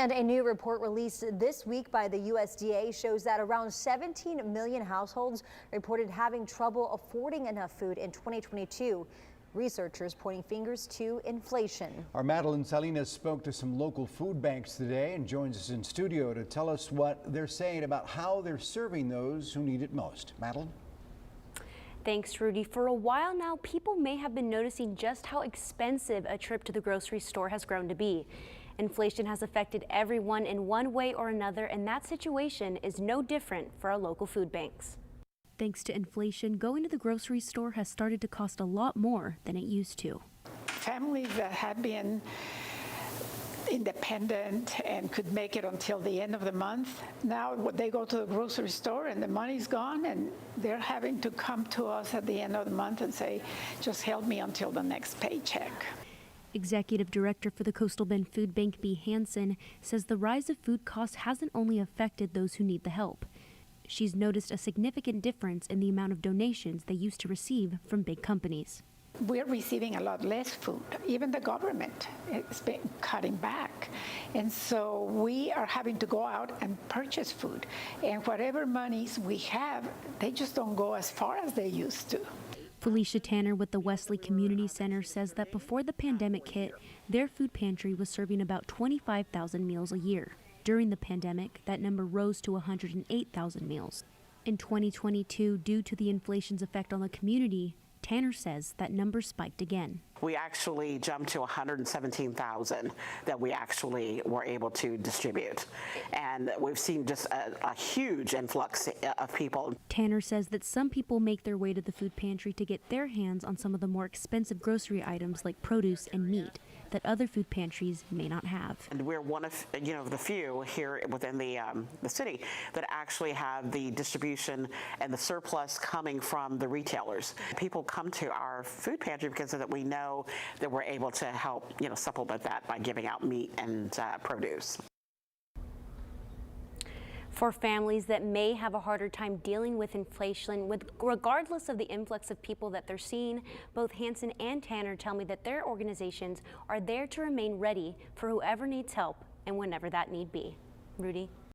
And a new report released this week by the USDA shows that around 17 million households reported having trouble affording enough food in 2022. Researchers pointing fingers to inflation. Our Madeline Salinas spoke to some local food banks today and joins us in studio to tell us what they're saying about how they're serving those who need it most. Madeline? Thanks, Rudy. For a while now, people may have been noticing just how expensive a trip to the grocery store has grown to be. Inflation has affected everyone in one way or another, and that situation is no different for our local food banks. Thanks to inflation, going to the grocery store has started to cost a lot more than it used to. Families that have been independent and could make it until the end of the month, now they go to the grocery store and the money's gone and they're having to come to us at the end of the month and say, just help me until the next paycheck. Executive Director for the Coastal Bend Food Bank, B. Hansen, says the rise of food costs hasn't only affected those who need the help. She's noticed a significant difference in the amount of donations they used to receive from big companies. We're receiving a lot less food. Even the government has been cutting back. And so we are having to go out and purchase food. And whatever monies we have, they just don't go as far as they used to. Felicia Tanner with the Wesley Community Center says that before the pandemic hit, their food pantry was serving about 25,000 meals a year. During the pandemic, that number rose to 108,000 meals. In 2022, due to the inflation's effect on the community, Tanner says that number spiked again. We actually jumped to 117,000 that we actually were able to distribute. And we've seen just a huge influx of people. Tanner says that some people make their way to the food pantry to get their hands on some of the more expensive grocery items like produce and meat that other food pantries may not have. And we're one of the few here within the city that actually have the distribution and the surplus coming from the retailers. People come to our food pantry because of that we know that we're able to help supplement that by giving out meat and produce. For families that may have a harder time dealing with inflation, regardless of the influx of people that they're seeing, both Hansen and Tanner tell me that their organizations are there to remain ready for whoever needs help and whenever that need be. Rudy?